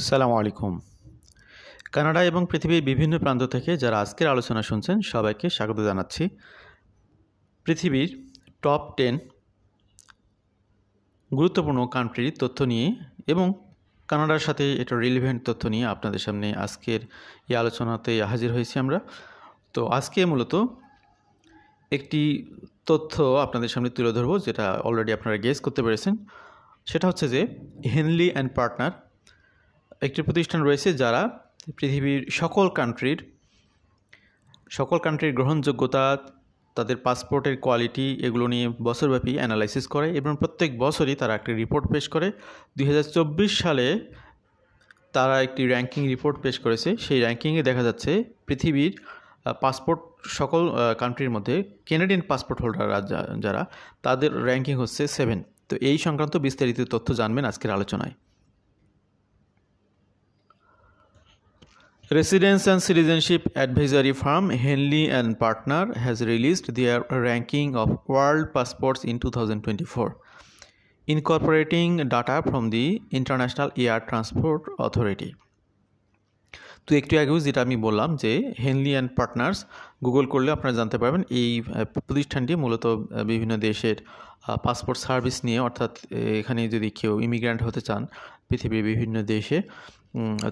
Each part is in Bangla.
সালামু আলাইকুম। কানাডা এবং পৃথিবীর বিভিন্ন প্রান্ত থেকে যারা আজকের আলোচনা শুনছেন সবাইকে স্বাগত জানাচ্ছি। পৃথিবীর টপ 10 গুরুত্বপূর্ণ কান্ট্রির তথ্য নিয়ে এবং কানাডার সাথে এটা রিলেভেন্ট তথ্য নিয়ে আপনাদের সামনে আজকের এই আলোচনাতে হাজির হয়েছি আমরা। তো আজকে মূলত একটি তথ্য আপনাদের সামনে তুলে ধরবো, যেটা অলরেডি আপনারা গেস করতে পেরেছেন। সেটা হচ্ছে যে হেনলি অ্যান্ড পার্টনার একটি প্রতিষ্ঠান রয়েছে যারা পৃথিবীর সকল কান্ট্রির গ্রহণযোগ্যতা, তাদের পাসপোর্টের কোয়ালিটি এগুলো নিয়ে বছরব্যাপী অ্যানালাইসিস করে এবং প্রত্যেক বছরই তারা একটি রিপোর্ট পেশ করে। 2024 সালে তারা একটি র্যাঙ্কিং রিপোর্ট পেশ করেছে। সেই র্যাঙ্কিংয়ে দেখা যাচ্ছে পৃথিবীর পাসপোর্ট সকল কান্ট্রির মধ্যে কেনাডিয়ান পাসপোর্ট হোল্ডাররা যারা তাদের র্যাঙ্কিং হচ্ছে 7। তো এই সংক্রান্ত বিস্তারিত তথ্য জানবেন আজকের আলোচনায়। Residence and citizenship advisory firm Henley and Partner has released their ranking of world passports in 2024, incorporating data from the International Air Transport Authority. তো একটু আগেও যেটা আমি বললাম যে হেনলি অ্যান্ড পার্টনার্স গুগল করলে আপনারা জানতে পারবেন এই প্রতিষ্ঠানটি মূলত বিভিন্ন দেশের পাসপোর্ট সার্ভিস নিয়ে, অর্থাৎ এখানে যদি কেউ ইমিগ্র্যান্ট হতে চান পৃথিবীর বিভিন্ন দেশে,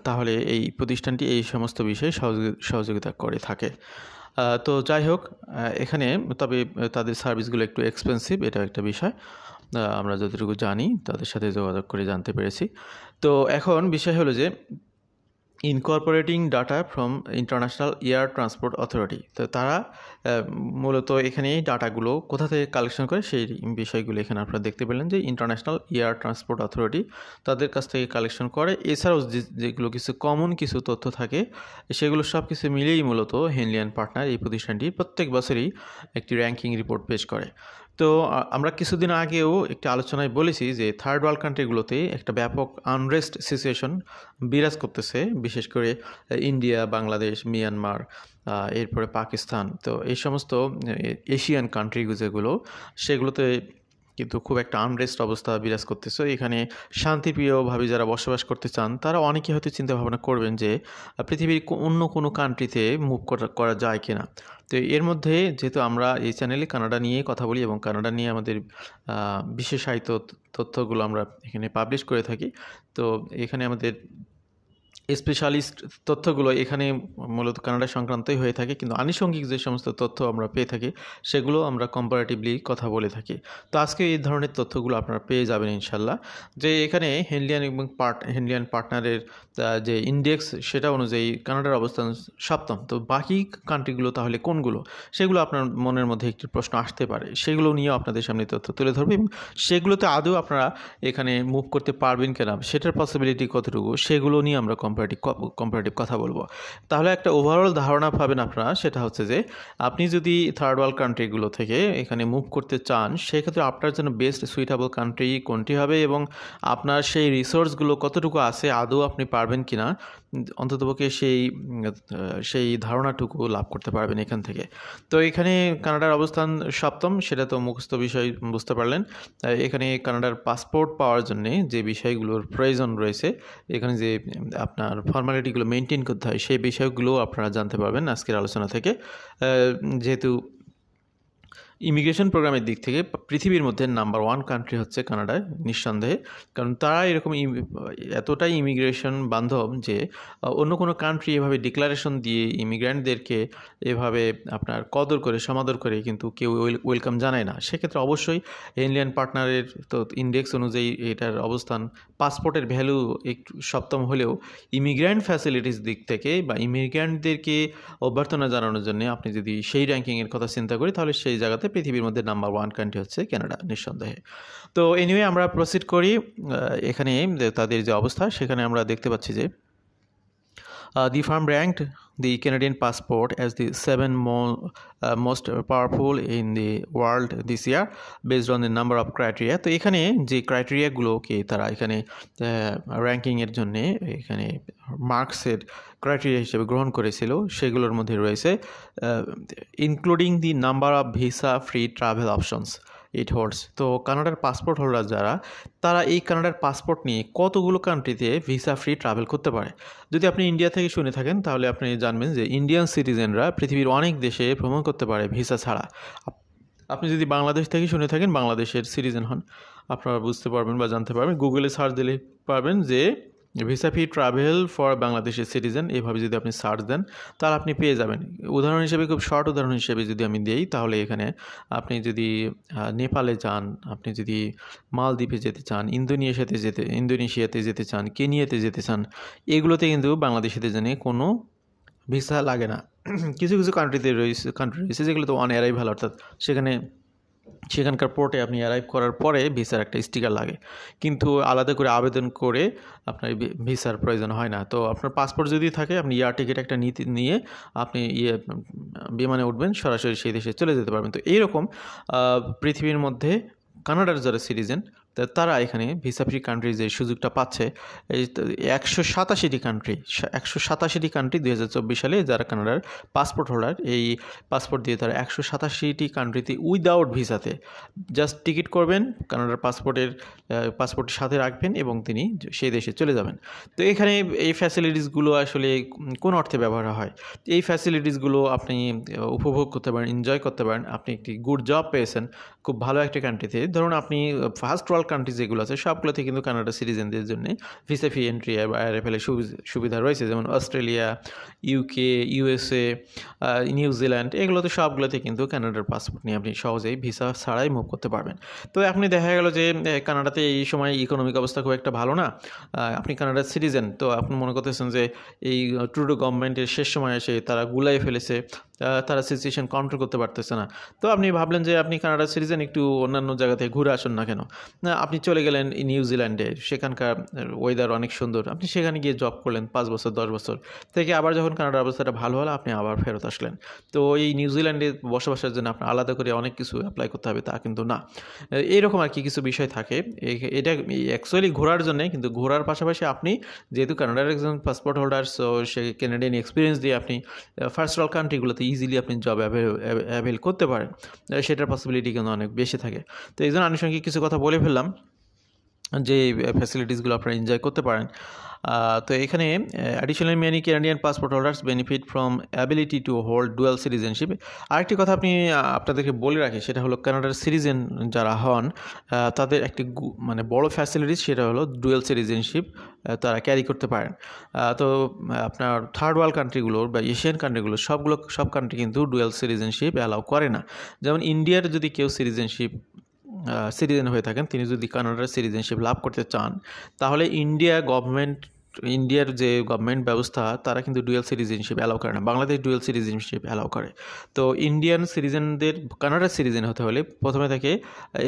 তাহলে এই প্রতিষ্ঠানটি এই সমস্ত বিষয়ে সহযোগিতা করে থাকে। তো যাই হোক, এখানে তবে তাদের সার্ভিসগুলো একটু এক্সপেন্সিভ, এটা একটা বিষয় আমরা যতটুকু জানি তাদের সাথে যোগাযোগ করে জানতে পেরেছি। তো এখন বিষয় হলো যে incorporating data from international air transport authority. তো তারা মূলত এখানে এই ডাটাগুলো কোথা থেকে কালেকশন করে সেই বিষয়গুলো এখানে আপনারা দেখতে পেলেন যে ইন্টারন্যাশনাল এয়ার ট্রান্সপোর্ট অথরিটি তাদের কাছ থেকে কালেকশন করে। এছাড়াও যেগুলো কিছু কমন কিছু তথ্য থাকে সেগুলো সব কিছু মিলেই মূলত হেনলি অ্যান্ড পার্টনার এই প্রতিষ্ঠানটি প্রত্যেক বছরই একটি র্যাঙ্কিং রিপোর্ট পেশ করে। তো আমরা কিছুদিন আগেও একটি আলোচনায় বলেছি যে থার্ড ওয়ার্ল্ড কান্ট্রিগুলোতে একটা ব্যাপক আনরেস্ট সিচুয়েশন বিরাজ করতেছে, বিশেষ করে ইন্ডিয়া, বাংলাদেশ, মিয়ানমার, এরপরে পাকিস্তান। তো এই সমস্ত এশিয়ান কান্ট্রি যেগুলো সেগুলোতে কিন্তু খুব একটা আনরেস্ট অবস্থা বিরাজ করতেছে। এখানে শান্তিপ্রিয়ভাবে যারা বসবাস করতে চান তারা অনেকে হয়তো চিন্তা ভাবনা করবেন যে পৃথিবীর অন্য কোনো কান্ট্রিতে মুভ করা যায় কিনা। তো এর মধ্যে যেহেতু আমরা এই চ্যানেলে কানাডা নিয়ে কথা বলি এবং কানাডা নিয়ে আমাদের বিশেষায়িত তথ্যগুলো আমরা এখানে পাবলিশ করে থাকি, তো এখানে আমাদের স্পেশালিস্ট তথ্যগুলো এখানে মূলত কানাডা সংক্রান্তই হয়ে থাকে, কিন্তু আনুষঙ্গিক যে সমস্ত তথ্য আমরা পেয়ে থাকি সেগুলো আমরা কম্পারেটিভলি কথা বলে থাকি। তো আজকে এই ধরনের তথ্যগুলো আপনারা পেয়ে যাবেন ইনশাল্লাহ। যে এখানে হেনলি অ্যান্ড পার্টনারের যে ইন্ডেক্স সেটা অনুযায়ী কানাডার অবস্থান 7ম। তো বাকি কান্ট্রিগুলো তাহলে কোনগুলো, সেগুলো আপনার মনের মধ্যে একটি প্রশ্ন আসতে পারে। সেগুলো নিয়েও আপনাদের সামনে তথ্য তুলে ধরবে এবং সেগুলোতে আদৌ আপনারা এখানে মুভ করতে পারবেন কিনা, সেটার পসিবিলিটি কতটুকু, সেগুলো নিয়ে আমরা কম্পারেটিভ কথা বলবো। তাহলে একটা ওভারঅল ধারণা পাবেন আপনারা। সেটা হচ্ছে যে আপনি যদি থার্ড ওয়ার্ল্ড কান্ট্রিগুলো থেকে এখানে মুভ করতে চান, সেক্ষেত্রে আপনার জন্য বেস্ট সুইটেবল কান্ট্রি কোনটি হবে এবং আপনার সেই রিসোর্সগুলো কতটুকু আছে, আদৌ আপনি পারবেন কিনা অন্ততপক্ষে সেই ধারণাটুকু লাভ করতে পারবেন এখান থেকে। তো এখানে কানাডার অবস্থান 7ম, সেটা তো মুখস্থ বিষয় বুঝতে পারলেন। এখানে কানাডার পাসপোর্ট পাওয়ার জন্যে যে বিষয়গুলোর প্রয়োজন রয়েছে, এখানে যে আপনার ফর্মালিটিগুলো মেনটেন করতে হয় সেই বিষয়গুলো আপনারা জানতে পারবেন আজকের আলোচনা থেকে। যেহেতু ইমিগ্রেশন প্রোগ্রামের দিক থেকে পৃথিবীর মধ্যে নাম্বার 1 কান্ট্রি হচ্ছে কানাডা নিঃসন্দেহে, কারণ তারা এরকম এতটাই ইমিগ্রেশন বান্ধব যে অন্য কোনো কান্ট্রি এভাবে ডিক্লারেশন দিয়ে ইমিগ্র্যান্টদেরকে এভাবে আপনার কদর করে সমাদর করে কিন্তু কেউ ওয়েলকাম জানায় না। সেক্ষেত্রে অবশ্যই হেনলি অ্যান্ড পার্টনারের তো ইন্ডেক্স অনুযায়ী এটার অবস্থান, পাসপোর্টের ভ্যালু একটু 7ম হলেও ইমিগ্র্যান্ট ফ্যাসিলিটিস দিক থেকে বা ইমিগ্র্যান্টদেরকে অভ্যর্থনা জানানোর জন্য আপনি যদি সেই র্যাঙ্কিংয়ের কথা চিন্তা করি, তাহলে সেই জায়গাতে পৃথিবীর মধ্যে নাম্বার 1 কান্ট্রি হচ্ছে কানাডা নিঃসন্দেহে। তো এনিওয়ে আমরা প্রসিড করি। এখানে তাদের যে অবস্থা সেখানে আমরা দেখতে পাচ্ছি যে the firm ranked the Canadian passport as the 7th most powerful in the world this year based on the number of criteria. তো এখানে যে ক্রাইটেরিয়াগুলোকে তারা এখানে র্যাঙ্কিংয়ের জন্যে এখানে মার্কসের ক্রাইটেরিয়া হিসেবে গ্রহণ করেছিল সেগুলোর মধ্যে রয়েছে including the number of visa free travel options. It holds. তো কানাডার পাসপোর্ট হোল্ডার যারা, তারা এই কানাডার পাসপোর্ট নিয়ে কতগুলো কান্ট্রিতে ভিসা ফ্রি ট্রাভেল করতে পারে। যদি আপনি ইন্ডিয়া থেকে শুনে থাকেন তাহলে আপনি জানবেন যে ইন্ডিয়ান সিটিজেনরা পৃথিবীর অনেক দেশে ভ্রমণ করতে পারে ভিসা ছাড়া। আপনি যদি বাংলাদেশ থেকে শুনে থাকেন, বাংলাদেশের সিটিজেন হন, আপনারা বুঝতে পারবেন বা জানতে পারবেন, গুগলে সার্চ দিলে পারবেন যে ভিসা ফ্রি ট্রাভেল ফর বাংলাদেশের সিটিজেন, এইভাবে যদি আপনি সার্চ দেন তাহলে আপনি পেয়ে যাবেন। উদাহরণ হিসেবে, খুব শর্ট উদাহরণ হিসেবে যদি আমি দিই, তাহলে এখানে আপনি যদি নেপালে যান, আপনি যদি মালদ্বীপে যেতে চান, ইন্দোনেশিয়াতে যেতে চান, কেনিয়াতে যেতে চান, এগুলোতে কিন্তু বাংলাদেশিদের জন্য কোনো ভিসা লাগে না। কিছু কিছু কান্ট্রি রয়েছে যেগুলো তো অন অ্যারাইভাল, অর্থাৎ সেখানকার পোর্টে আপনি অ্যারাইভ করার পরে ভিসার একটা স্টিকার লাগে, কিন্তু আলাদা করে আবেদন করে আপনার ভিসার প্রয়োজন হয় না। তো আপনার পাসপোর্ট যদি থাকে, আপনি এয়ার টিকিট একটা নিয়ে আপনি বিমানে উঠবেন, সরাসরি সেই দেশে চলে যেতে পারবেন। তো এইরকম পৃথিবীর মধ্যে কানাডার যারা সিটিজেন, তারা এখানে ভিসা ফ্রি কান্ট্রির যে সুযোগটা পাচ্ছে, এই 187টি কান্ট্রি 2024 সালে যারা কানাডার পাসপোর্ট হোল্ডার, এই পাসপোর্ট দিয়ে তারা 187টি কান্ট্রিতে উইদাউট ভিসাতে জাস্ট টিকিট করবেন, কানাডার পাসপোর্টের সাথে রাখবেন এবং তিনি সেই দেশে চলে যাবেন। তো এখানে এই ফ্যাসিলিটিসগুলো আসলে কোন অর্থে ব্যবহার হয়? এই ফ্যাসিলিটিসগুলো আপনি উপভোগ করতে পারেন, এনজয় করতে পারেন। আপনি একটি গুড জব পেয়েছেন খুব ভালো একটা কান্ট্রিতে, ধরুন আপনি ফার্স্ট ওয়ার্ল্ড কান্ট্রি যেগুলো আছে সবগুলোতে কিন্তু কানাডা সিটিজেনদের জন্য ভিসা ফ্রি এন্ট্রি বা অ্যারাইভেলের সুবিধা রয়েছে, যেমন অস্ট্রেলিয়া, ইউকে, ইউএসএ, নিউজিল্যান্ড, এগুলোতে সবগুলোতে কিন্তু কানাডার পাসপোর্ট নিয়ে আপনি সহজেই ভিসা ছাড়াই মুভ করতে পারবেন। তো এখনই দেখা গেল যে কানাডাতে এই সময় ইকোনমিক অবস্থা খুব একটা ভালো না, আপনি কানাডার সিটিজেন, তো আপনি মনে করতেছেন যে এই ট্রুডো গভর্নমেন্টের শেষ সময় এসে তারা গুলাই ফেলেছে, তারা সিচুয়েশন কন্ট্রোল করতে পারতেছে না। তো আপনি ভাবলেন যে আপনি কানাডার সিটিজেন, একটু অন্যান্য জায়গা থেকে ঘুরে আসুন না কেন। আপনি চলে গেলেন নিউজিল্যান্ডে, সেখানকার ওয়েদার অনেক সুন্দর, আপনি সেখানে গিয়ে জব করলেন 5 বছর 10 বছর থেকে, আবার যখন কানাডার অবস্থাটা ভালো হলো আপনি আবার ফেরত আসলেন। তো এই নিউজিল্যান্ডে বসবাসের জন্য আপনার আলাদা করে অনেক কিছু অ্যাপ্লাই করতে হবে তা কিন্তু না। এইরকম আর কি কিছু বিষয় থাকে। এটা অ্যাকচুয়ালি ঘোরার জন্য, কিন্তু ঘোরার পাশাপাশি আপনি যেহেতু কানাডার একজন পাসপোর্ট হোল্ডার, সো সে ক্যানাডিয়ান এক্সপিরিয়েন্স দিয়ে আপনি ফার্স্ট ওয়ার্ল্ড কান্ট্রিগুলোতে ইজিলি আপনি জব অ্যাভেল করতে পারেন, সেটার পসিবিলিটি কিন্তু অনেক বেশি থাকে। তো এই জন্য আনুষঙ্গিক কিছু কথা বলে ফেললাম যে ফ্যাসিলিটিসগুলো আপনারা এনজয় করতে পারেন। তো এখানে additionally many Canadian passport holders benefit from ability to hold dual citizenship. আরেকটি কথা আপনাদেরকে বলে রাখি, সেটা হলো কানাডার সিটিজেন যারা হন তাদের একটি মানে বড় ফ্যাসিলিটিস, সেটা হলো ডুয়াল সিটিজেনশিপ তারা ক্যারি করতে পারেন। তো আপনার থার্ড ওয়ার্ল্ড কান্ট্রিগুলোর বা এশিয়ান কান্ট্রিগুলো সব কান্ট্রি কিন্তু ডুয়াল সিটিজেনশিপ অ্যালাউ করে না। যেমন ইন্ডিয়ার যদি কেউ সিটিজেন হয়ে থাকেন, তিনি যদি কানাডার সিটিজেনশিপ লাভ করতে চান, তাহলে ইন্ডিয়ার যে গভর্নমেন্ট ব্যবস্থা, তারা কিন্তু ডুয়াল সিটিজেনশিপ অ্যালাউ করে না। বাংলাদেশ ডুয়াল সিটিজেনশিপ অ্যালাউ করে। তো ইন্ডিয়ান সিটিজেনদের কানাডার সিটিজেন হতে হলে প্রথমে তাকে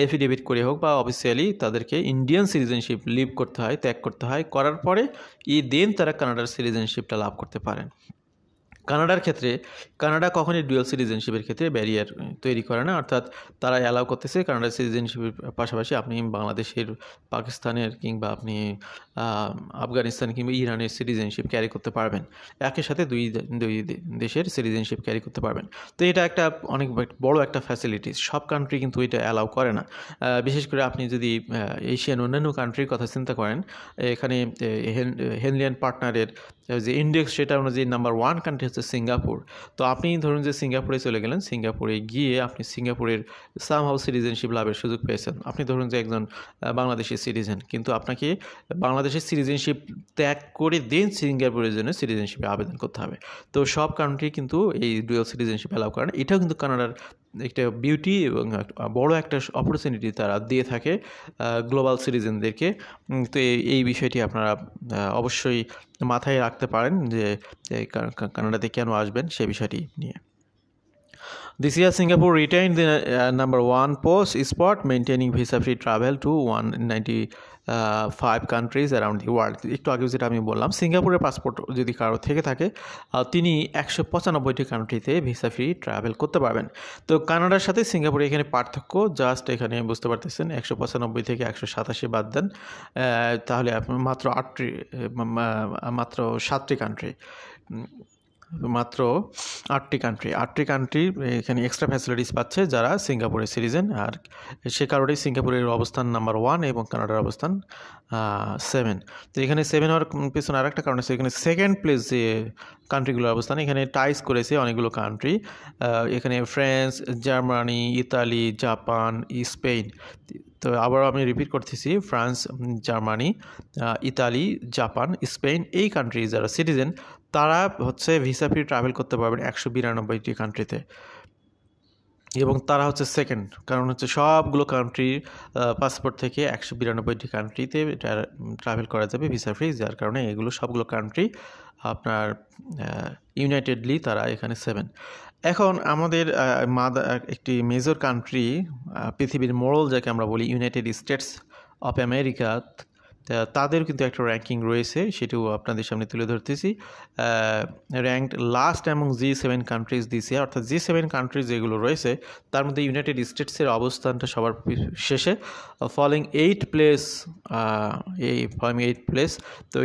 এফিডেভিট করে হোক বা অফিসিয়ালি তাদেরকে ইন্ডিয়ান সিটিজেনশিপ ত্যাগ করতে হয়, করার পরে দেন তারা কানাডার সিটিজেনশিপটা লাভ করতে পারেন। কানাডার ক্ষেত্রে কানাডা কখনই ডুয়াল সিটিজেনশিপের ক্ষেত্রে ব্যারিয়ার তৈরি করে না, অর্থাৎ তারা অ্যালাউ করতেছে কানাডার সিটিজেনশিপের পাশাপাশি আপনি বাংলাদেশের, পাকিস্তানের কিংবা আপনি আফগানিস্তান কিংবা ইরানের সিটিজেনশিপ ক্যারি করতে পারবেন। একই সাথে দুই দেশের সিটিজেনশিপ ক্যারি করতে পারবেন। তো এটা একটা অনেক বড় একটা ফ্যাসিলিটিস, সব কান্ট্রি কিন্তু এটা অ্যালাউ করে না। বিশেষ করে আপনি যদি এশিয়ান অন্যান্য কান্ট্রির কথা চিন্তা করেন, এখানে হেনলিয়ান পার্টনারের যে ইন্ডেক্স, সেটা অনুযায়ী নাম্বার 1 কান্ট্রি হচ্ছে সিঙ্গাপুর। তো আপনি ধরুন যে সিঙ্গাপুরে চলে গেলেন, সিঙ্গাপুরে গিয়ে আপনি সিঙ্গাপুরের সামহাউ সিটিজেনশিপ লাভের সুযোগ পেয়েছেন। আপনি ধরুন যে একজন বাংলাদেশের সিটিজেন, কিন্তু আপনাকে বাংলাদেশের সিটিজেনশিপ ত্যাগ করে দেন সিঙ্গাপুরের জন্য সিটিজেনশিপে আবেদন করতে হবে। তো সব কান্ট্রি কিন্তু এই ডুয়াল সিটিজেনশিপ অ্যালাউ করে না। এটাও কিন্তু কানাডার একটা বিউটি এবং বড় একটা অপরচুনিটি তারা দিয়ে থাকে গ্লোবাল সিটিজেনদেরকে। তো এই বিষয়টি আপনারা অবশ্যই মাথায় রাখতে পারেন যে কানাডাতে কেন আসবেন সে বিষয়টি নিয়ে। This year, Singapore retained the number 1 post spot, maintaining visa-free travel to 195 countries around the world. একটু আগে যেটা আমি বললাম, সিঙ্গাপুরের পাসপোর্ট যদি কারো থেকে থাকে, তিনি 195টি কান্ট্রিতে ভিসা ফ্রি ট্রাভেল করতে পারবেন। তো কানাডার সাথে সিঙ্গাপুরে এখানে পার্থক্য জাস্ট এখানে বুঝতে পারতেছেন, 195 থেকে 187 বাদ দেন, তাহলে আপনার মাত্র 7টি কান্ট্রি। মাত্র 8টি কান্ট্রি এখানে এক্সট্রা ফ্যাসিলিটিস পাচ্ছে যারা সিঙ্গাপুরের সিটিজেন, আর সে কারণেই সিঙ্গাপুরের অবস্থান নাম্বার 1 এবং কানাডার অবস্থান 7। তো এখানে 7 হওয়ার পিছনে আরেকটা কারণ আছে, এখানে সেকেন্ড প্লেস যে কান্ট্রিগুলোর অবস্থান, এখানে টাইস করেছে অনেকগুলো কান্ট্রি, এখানে France, Germany, Italy, Japan, Spain. তো আবার আমি রিপিট করতেছি, France, Germany, Italy, Japan, Spain, এই কান্ট্রি যারা সিটিজেন তারা হচ্ছে ভিসা ফ্রি ট্রাভেল করতে পারবেন 192টি কান্ট্রিতে, এবং তারা হচ্ছে সেকেন্ড, কারণ হচ্ছে সবগুলো কান্ট্রি পাসপোর্ট থেকে 192টি কান্ট্রিতে ট্রাভেল করা যাবে ভিসা ফ্রি, যার কারণে এগুলো সবগুলো কান্ট্রি আপনার ইউনাইটেডলি তারা এখানে 7। এখন আমাদের একটি মেজর কান্ট্রি, পৃথিবীর মোড়ল যাকে আমরা বলি, ইউনাইটেড স্টেটস অফ আমেরিকা, তাদের কিন্তু একটা র্যাঙ্কিং রয়েছে, সেটাও আপনাদের সামনে তুলে ধরতেছি। Ranked last among G7 countries this year, অর্থাৎ G7 কান্ট্রিজ যেগুলো রয়েছে তার মধ্যে ইউনাইটেড স্টেটসের অবস্থানটা সবার শেষে, ফলোইং 8 প্লেস। তো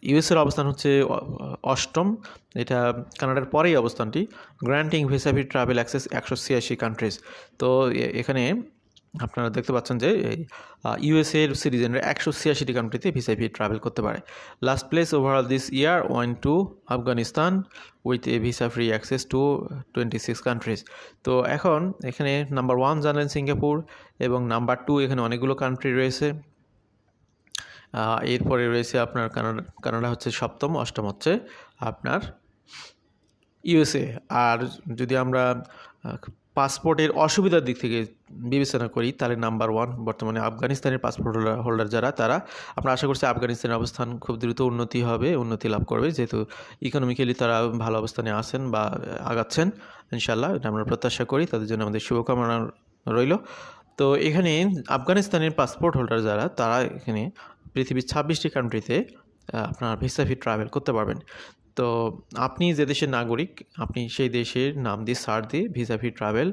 ইউএসের অবস্থান হচ্ছে 8ম, এটা কানাডার পরেই অবস্থানটি। Granting visa free travel access 186 countries. তো এখানে আপনারা দেখতে পাচ্ছেন যে ইউএসএর সিটিজেনরা 186টি কান্ট্রিতে ভিসা ফ্রি ট্রাভেল করতে পারে। Last place overall this year went to Afghanistan with a visa free access to 26 countries. তো এখন এখানে নাম্বার 1 জানলেন সিঙ্গাপুর, এবং নাম্বার 2 এখানে অনেকগুলো কান্ট্রি রয়েছে। এরপরে রয়েছে আপনার কানাডা হচ্ছে 7ম, 8ম হচ্ছে আপনার ইউএসএ। আর যদি আমরা পাসপোর্টের অসুবিধার দিক থেকে বিবেচনা করি তাহলে নাম্বার 1 বর্তমানে আফগানিস্তানের পাসপোর্ট হোল্ডার যারা, তারা আমরা আশা করছি আফগানিস্তানের অবস্থান খুব দ্রুত উন্নতি লাভ করবে, যেহেতু ইকোনমিক্যালি তারা ভালো অবস্থানে আছেন বা আগাচ্ছেন ইনশাল্লাহ, এটা আমরা প্রত্যাশা করি। তাদের জন্য আমাদের শুভকামনা রইল। তো এখানে আফগানিস্তানের পাসপোর্ট হোল্ডার যারা, তারা এখানে পৃথিবীর 26টি কান্ট্রিতে আপনার ভিসা ফ্রি ট্রাভেল করতে পারবেন। তো আপনি যে দেশের নাগরিক, আপনি সেই দেশের নাম দিয়ে সার্চ দিয়ে visa free travel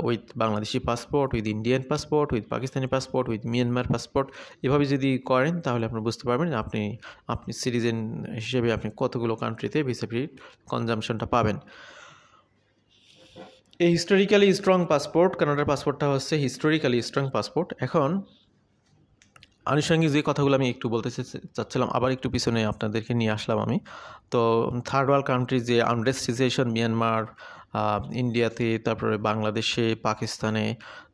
with Bangladeshi passport, with Indian passport, with Pakistani passport, with Myanmar passport, এভাবে যদি করেন তাহলে আপনি বুঝতে পারবেন আপনি সিটিজেন হিসেবে আপনি কতগুলো কান্ট্রিতে ভিসা ফ্রি কনজামশনটা পাবেন। এই হিস্টোরিক্যালি স্ট্রং পাসপোর্ট, কানাডার পাসপোর্টটা হচ্ছে হিস্টোরিক্যালি স্ট্রং পাসপোর্ট। এখন আনুষঙ্গিক যে কথাগুলো আমি একটু বলতে চাচ্ছিলাম, আবার একটু পিছনে আপনাদেরকে নিয়ে আসলাম আমি। তো থার্ড ওয়ার্ল্ড কান্ট্রি যে আনরেস্ট সিচুয়েশন, মিয়ানমার, ইন্ডিয়াতে, তারপরে বাংলাদেশে, পাকিস্তানে,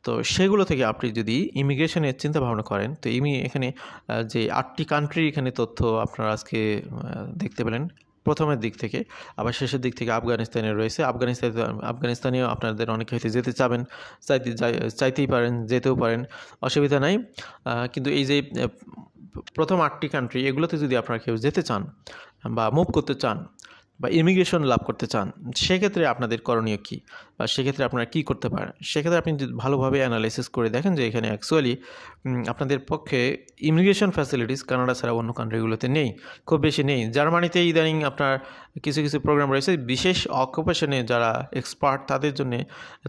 তো সেগুলো থেকে আপনি যদি ইমিগ্রেশনের চিন্তা ভাবনা করেন, তো এখানে যে 8টি কান্ট্রি এখানে তথ্য আপনারা আজকে দেখতে পেলেন প্রথমের দিক থেকে, আবার শেষের দিক থেকে আফগানিস্তানে রয়েছে। আফগানিস্তানেও আপনাদের অনেকে হয়তো যেতে চাইতেই পারেন, যেতেও পারেন, অসুবিধা নাই। কিন্তু এই যে প্রথম 8টি কান্ট্রি, এগুলোতে যদি আপনারা কেউ যেতে চান বা মুভ করতে চান বা ইমিগ্রেশন লাভ করতে চান, সেক্ষেত্রে আপনাদের করণীয় কী, বা সেক্ষেত্রে আপনারা কী করতে পারেন, সেক্ষেত্রে আপনি যদি ভালোভাবে অ্যানালাইসিস করে দেখেন যে এখানে অ্যাকচুয়ালি আপনাদের পক্ষে ইমিগ্রেশন ফ্যাসিলিটিস কানাডা ছাড়া অন্য কান্ট্রিগুলোতে নেই, খুব বেশি নেই। জার্মানিতে ইদানিং আপনার কিছু প্রোগ্রাম রয়েছে, বিশেষ অকুপেশনে যারা এক্সপার্ট তাদের জন্য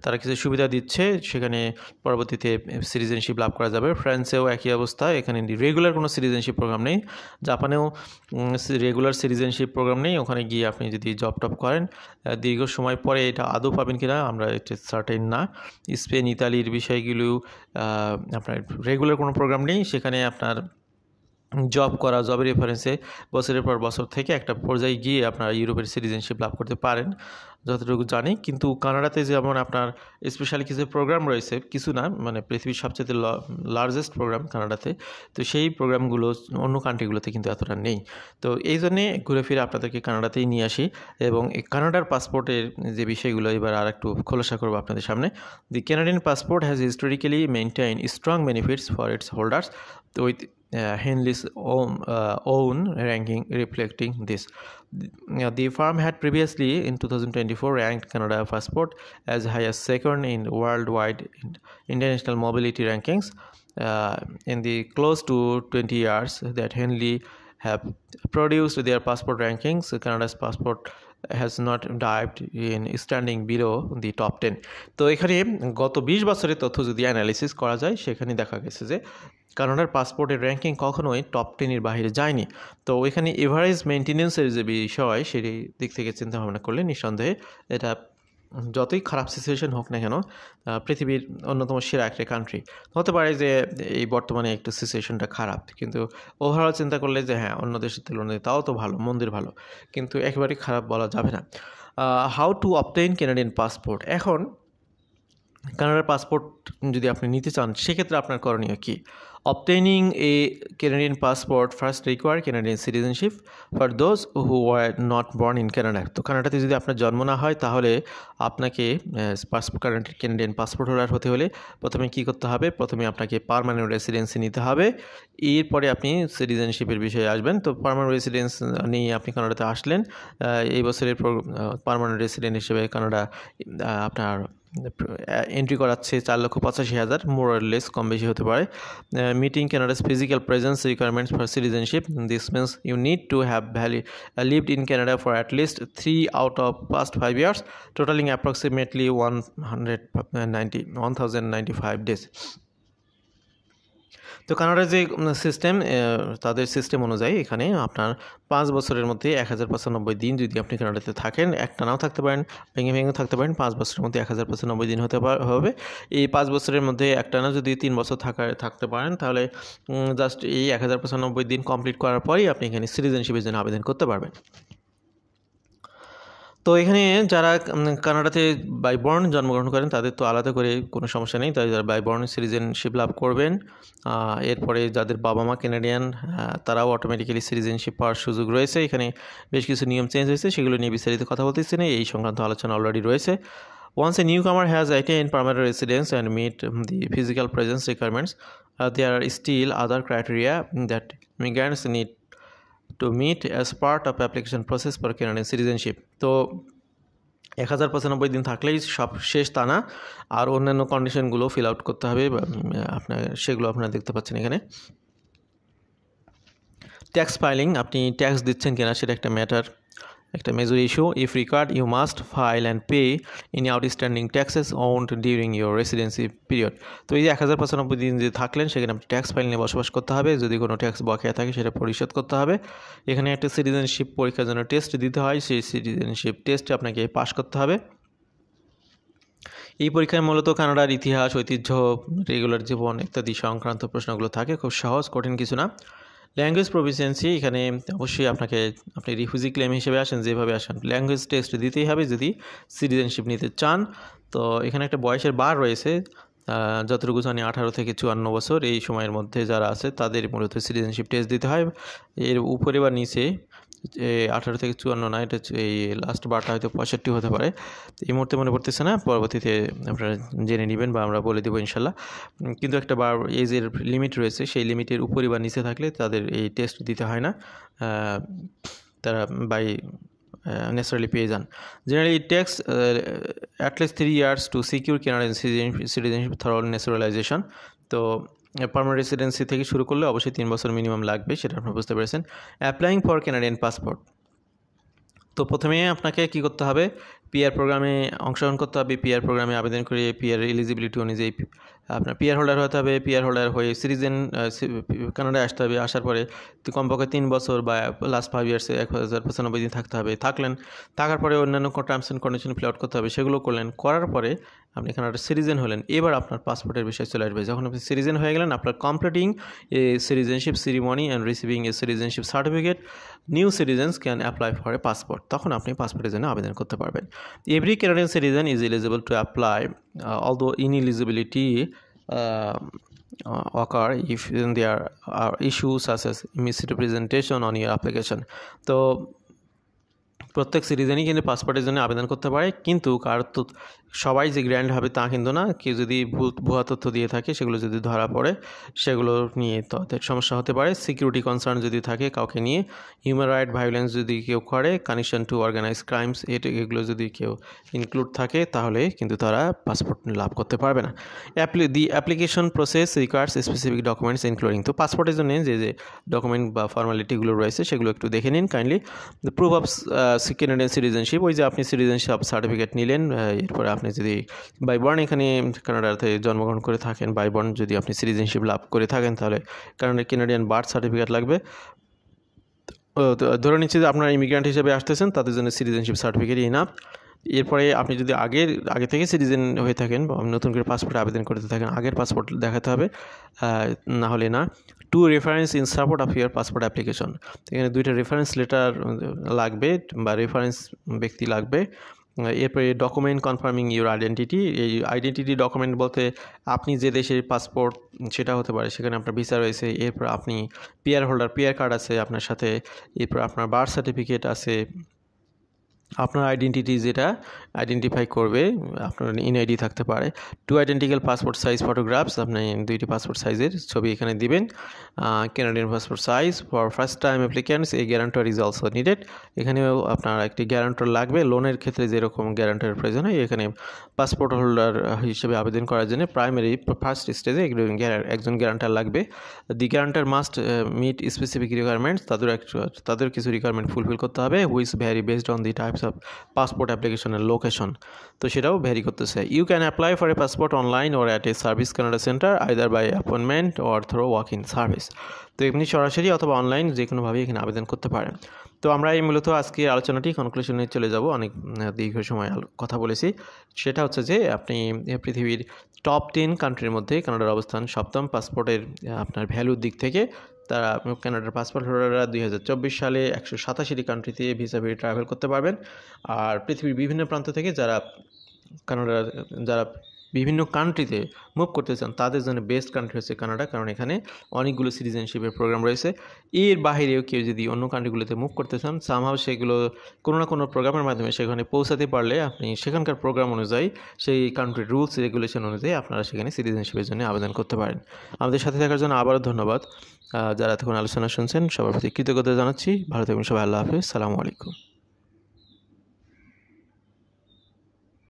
তারা কিছু সুবিধা দিচ্ছে, সেখানে পরবর্তীতে সিটিজেনশিপ লাভ করা যাবে। ফ্রান্সেও একই অবস্থা, এখানে রেগুলার কোনো সিটিজেনশিপ প্রোগ্রাম নেই। জাপানেও রেগুলার সিটিজেনশিপ প্রোগ্রাম নেই, ওখানে গিয়ে আপনি যদি জব টপ করেন দীর্ঘ সময় পরে এটা আদৌ পাবেন কিনা আমরা এটা সার্টেন না। স্পেন, ইতালির বিষয়গুলো আপনার রেগুলার কোনো প্রোগ্রাম নেই, সেখানে আপনার জবের রেফারেন্সে বছরের পর বছর থেকে একটা পর্যায়ে গিয়ে আপনার ইউরোপের সিটিজেনশিপ লাভ করতে পারেন যতটুকু জানি। কিন্তু কানাডাতে যেমন আপনার স্পেশালি কিছু প্রোগ্রাম রয়েছে, কিছু না মানে পৃথিবীর সবচেয়ে লার্জেস্ট প্রোগ্রাম কানাডাতে, তো সেই প্রোগ্রামগুলো অন্য কান্ট্রিগুলোতে কিন্তু এতটা নেই। তো এই জন্যে ঘুরে ফিরে আপনাদেরকে কানাডাতেই নিয়ে আসি, এবং এই কানাডার পাসপোর্টের যে বিষয়গুলো এবার আর একটু খোলাসা করবো আপনাদের সামনে। The Canadian passport has historically maintain strong benefits for its holders with Henley's own ranking reflecting this. The firm had previously in 2024 ranked Canada Passport as high as second in worldwide international mobility rankings. In the close to 20 years that Henley have produced their passport rankings. Canada's passport has not dived in standing below the top 10. তো এখানে গত 20 বছরের তথ্য যদি অ্যানালিসিস করা যায় সেখানে দেখা গেছে যে কানাডার পাসপোর্টের র্যাঙ্কিং কখনোই টপ 10-এর বাইরে যায়নি। তো ওইখানে এভারেজ মেনটেন্যান্সের যে বিষয় সেই দিক থেকে চিন্তা ভাবনা করলে নিঃসন্দেহে এটা যতই খারাপ সিচুয়েশন হোক না কেন পৃথিবীর অন্যতম সেরা একটা কান্ট্রি। হতে পারে যে এই বর্তমানে একটু সিচুয়েশনটা খারাপ, কিন্তু ওভারঅল চিন্তা করলে যে হ্যাঁ অন্য দেশের তুলনায় তাও তো ভালো, মন্দির ভালো, কিন্তু একেবারেই খারাপ বলা যাবে না। How to obtain Canadian passport. এখন কানাডার পাসপোর্ট যদি আপনি নিতে চান সেক্ষেত্রে আপনার করণীয় কী? Obtaining a Canadian passport first require Canadian citizenship for those who were not born in Canada. তো কানাডাতে যদি আপনার জন্ম না হয় তাহলে আপনাকে ক্যানাডিয়ান পাসপোর্ট হোল্ডার হতে হলে প্রথমে কী করতে হবে? প্রথমে আপনাকে পার্মানেন্ট রেসিডেন্সি নিতে হবে, এরপরে আপনি সিটিজেনশিপের বিষয়ে আসবেন। তো পার্মানেন্ট রেসিডেন্স নিয়ে আপনি কানাডাতে আসলেন, এই বছরের পার্মানেন্ট রেসিডেন্ট হিসেবে কানাডা আপনার এন্ট্রি করাচ্ছে 4,85,000, মোর অর লেস, কম বেশি হতে পারে। Meeting Canada's physical presence requirements for citizenship. This means you need to have lived in Canada for at least 3 out of past 5 years, totaling approximately 1,095 days. তো কানাডার যে সিস্টেম, তাদের সিস্টেম অনুযায়ী এখানে আপনার 5 বছরের মধ্যে 1095 দিন যদি আপনি কানাডাতে থাকেন, একটানাও থাকতে পারেন, ভেঙে ভেঙেও থাকতে পারেন, 5 বছরের মধ্যে 1095 দিন হতে হবে। এই 5 বছরের মধ্যে একটানা যদি 3 বছর থাকতে পারেন তাহলে জাস্ট এই 1095 দিন কমপ্লিট করার পরেই আপনি এখানে সিটিজেনশিপের জন্য আবেদন করতে পারবেন। তো এখানে যারা কানাডাতে বাই বর্ন জন্মগ্রহণ করেন তাদের তো আলাদা করে কোনো সমস্যা নেই, তাই যারা বাই বর্ন সিটিজেনশিপ লাভ করবেন, এরপরে যাদের বাবা মা ক্যানাডিয়ান তারাও অটোমেটিক্যালি সিটিজেনশিপ পাওয়ার সুযোগ রয়েছে। এখানে বেশ কিছু নিয়ম চেঞ্জ হয়েছে, সেগুলো নিয়ে বিস্তারিত কথা বলতেছি না, এই সংক্রান্ত আলোচনা অলরেডি রয়েছে। Once a newcomer has attained permanent residence and meet the physical presence requirements, there are still other criteria that migrants need to meet as part of application process for Canadian citizenship. তো 1095 দিন থাকলেই সব শেষ তা না, আর অন্যান্য কন্ডিশনগুলো ফিল আউট করতে হবে, আপনার সেগুলো আপনারা দেখতে পাচ্ছেন এখানে। ট্যাক্স ফাইলিং, আপনি ট্যাক্স দিচ্ছেন কিনা সেটা একটা ম্যাটার, একটা major issue. If required you must file and pay in outstanding taxes owed during your residency period. তো এই যে 1095 দিন যে থাকলেন সেখানে আপনি ট্যাক্স ফাইল নিয়ে বসবাস করতে হবে, যদি কোনো ট্যাক্স বকেয়া থাকে সেটা পরিশোধ করতে হবে। এখানে একটা সিটিজেনশিপ পরীক্ষার জন্য টেস্ট দিতে হয়, সেই সিটিজেনশিপ টেস্টে আপনাকে পাস করতে হবে। এই পরীক্ষায় মূলত কানাডার ইতিহাস, ঐতিহ্য, রেগুলার জীবন ইত্যাদি সংক্রান্ত প্রশ্নগুলো থাকে, খুব সহজ, কঠিন কিছু না। ল্যাঙ্গুয়েজ প্রফিসিয়েন্সি, এখানে অবশ্যই আপনি রিফিউজি ক্লেম হিসেবে আসেন, যেভাবে আসেন ল্যাঙ্গুয়েজ টেস্ট দিতেই হবে যদি সিটিজেনশিপ নিতে চান। তো এখানে একটা বয়সের বার রয়েছে, যতটুকু জানি 18 থেকে 54 বছর, এই সময়ের মধ্যে যারা আছে তাদের মূলত সিটিজেনশিপ টেস্ট দিতে হয়। এর উপরে বা নিচে 18 থেকে 54 না, এটা এই লাস্ট বারটা হয়তো 65 হতে পারে, এই মুহূর্তে মনে পড়তেছে না, পরবর্তীতে আপনারা জেনে নেবেন বা আমরা বলে দেবো ইনশাল্লাহ। কিন্তু একটা বার এজের লিমিট রয়েছে, সেই লিমিটের উপরে বা নিচে থাকলে তাদের এই টেস্ট দিতে হয় না, তারা বাই necessarily পেয়ে যান। Generally it takes at least 3 years to secure Canadian citizenship through naturalization. তো পার্মানেন্ট রেসিডেন্সি থেকে শুরু করলে অবশ্যই 3 বছর মিনিমাম লাগবে, সেটা আপনি বুঝতে পেরেছেন। অ্যাপ্লাইং ফর ক্যানাডিয়ান পাসপোর্ট, তো প্রথমে আপনাকে কি করতে হবে? পিআর প্রোগ্রামে অংশগ্রহণ করতে হবে। পিআর প্রোগ্রামে আবেদন করে পিআর এলিজিবিলিটি অনুযায়ী আপনার পিআর হোল্ডার হতে হবে। পিআর হোল্ডার হয়ে সিটিজেন কানাডায় আসতে হবে। আসার পরে কমপক্ষে 3 বছর বা লাস্ট 5 ইয়ার্সে 1095 দিন থাকতে হবে। থাকার পরে অন্যান্য terms and condition fill out করতে হবে, সেগুলো করলেন। করার পরে আপনি কানাডার সিটিজেন হলেন। এবার আপনার পাসপোর্টের বিষয় চলে আসবে। যখন আপনি সিটিজেন হয়ে গেলেন, আপনার completing A citizenship ceremony and receiving a citizenship certificate, new citizens can apply for a passport. তখন আপনি পাসপোর্টের জন্য আবেদন করতে পারবেন। Every Canadian citizen is eligible to apply, although ineligibility occur if there are issues such as misrepresentation on your application. তো প্রত্যেক সিটিজেনই কিন্তু পাসপোর্টের জন্য আবেদন করতে পারে, কিন্তু কার তো সবাই যে গ্র্যান্ড হবে তা কিন্তু না। কেউ যদি ভুয়া তথ্য দিয়ে থাকে সেগুলো যদি ধরা পড়ে সেগুলো নিয়ে তাদের সমস্যা হতে পারে। সিকিউরিটি কনসার্ন যদি থাকে কাউকে নিয়ে, হিউম্যান রাইট ভায়োলেন্স যদি কেউ করে, কানেকশন টু অর্গানাইজ ক্রাইমস এগুলো যদি কেউ ইনক্লুড থাকে তাহলে কিন্তু তারা পাসপোর্ট লাভ করতে পারবে না। The application process requires specific documents including, তো পাসপোর্টের জন্য যে ডকুমেন্ট বা ফর্মালিটিগুলো রয়েছে সেগুলো একটু দেখে নিন kindly. The proof of Canadian citizenship, ওই যে আপনি সিটিজেনশিপ সার্টিফিকেট নিলেন, এরপরে আপনি যদি বাই বর্ন এখানে কানাডাতে জন্মগ্রহণ করে থাকেন, বাই বর্ন যদি আপনি সিটিজেনশিপ লাভ করে থাকেন তাহলে কানাডিয়ান বার্থ সার্টিফিকেট লাগবে। ধরে নিচ্ছি যে আপনারা ইমিগ্রেন্ট হিসেবে আসতেছেন, তাদের জন্য সিটিজেনশিপ সার্টিফিকেটই ইনাফ। এরপরে আপনি যদি আগে থেকে সিটিজেন হয়ে থাকেন বা নতুন করে পাসপোর্ট আবেদন করতে থাকেন, আগের পাসপোর্ট দেখাতে হবে, না হলে না। Two reference in support of your passport application, এখানে 2টা রেফারেন্স লেটার লাগবে বা রেফারেন্স ব্যক্তি লাগবে। এরপরে ডকুমেন্ট কনফার্মিং ইউর আইডেন্টিটি, এই আইডেন্টিটি ডকুমেন্ট বলতে আপনি যে দেশের পাসপোর্ট সেটা হতে পারে, সেখানে আপনার ভিসা রয়েছে, এরপর আপনি পিআর কার্ড আছে আপনার সাথে, এরপর আপনার বার্থ সার্টিফিকেট আছে, আপনার আইডেন্টিটি যেটা আইডেন্টিফাই করবে, আপনার ইনআইডি থাকতে পারে। 2 আইডেন্টিক্যাল পাসপোর্ট সাইজ ফটোগ্রাফস, আপনি 2টি পাসপোর্ট সাইজের ছবি এখানে দিবেন। Canadian passport size for first time applicants, A guarantor is also needed, এখানেও আপনার একটি গ্যারান্টর লাগবে। লোনের ক্ষেত্রে যেরকম গ্যারান্টরের প্রয়োজন হয়, এখানে পাসপোর্ট হোল্ডার হিসেবে আবেদন করার জন্য প্রাইমারি ফার্স্ট স্টেজে একজন গ্যারান্টার লাগবে। The guarantor must meet specific requirements, তাদের কিছু রিকোয়ারমেন্ট ফুলফিল করতে হবে, which vary based on the types of passport অ্যাপ্লিকেশনের লোকেশন, তো সেটাও ভ্যারি করতেছে। You can apply for a passport online or at a service Canada centre either by appointment or through walk in service, তো এমনি সরাসরি অথবা অনলাইন যে কোনোভাবেই এখানে আবেদন করতে পারেন। তো আমরা এই মূলত আজকে আলোচনাটি কনক্লুশনে চলে যাব, অনেক দীর্ঘ সময় কথা বলেছি। সেটা হচ্ছে যে আপনি পৃথিবীর টপ 10 কান্ট্রির মধ্যে কানাডার অবস্থান 7ম পাসপোর্টের আপনার ভ্যালুর দিক থেকে। তারা কানাডার পাসপোর্ট হোল্ডাররা 2024 সালে 187টি কান্ট্রিতে ভিসা পেয়ে ট্রাভেল করতে পারবেন। আর পৃথিবীর বিভিন্ন প্রান্ত থেকে যারা বিভিন্ন কান্ট্রিতে মুভ করতে চান তাদের জন্য বেস্ট কান্ট্রি হচ্ছে কানাডা, কারণ এখানে অনেকগুলো সিটিজেনশিপের প্রোগ্রাম রয়েছে। এর বাইরেও কেউ যদি অন্য কান্ট্রিগুলোতে মুভ করতে চান, সামহাও সেগুলো কোনো না কোনো প্রোগ্রামের মাধ্যমে সেখানে পৌঁছাতে পারলে আপনি সেখানকার প্রোগ্রাম অনুযায়ী, সেই কান্ট্রির রুলস রেগুলেশন অনুযায়ী আপনারা সেখানে সিটিজেনশিপের জন্য আবেদন করতে পারেন। আমাদের সাথে থাকার জন্য আবারও ধন্যবাদ। যারা তখন আলোচনা শুনছেন সবার প্রতি কৃতজ্ঞতা জানাচ্ছি। ভালো থাকবেন সবাই, আল্লাহ হাফেজ, সালামু আলাইকুম।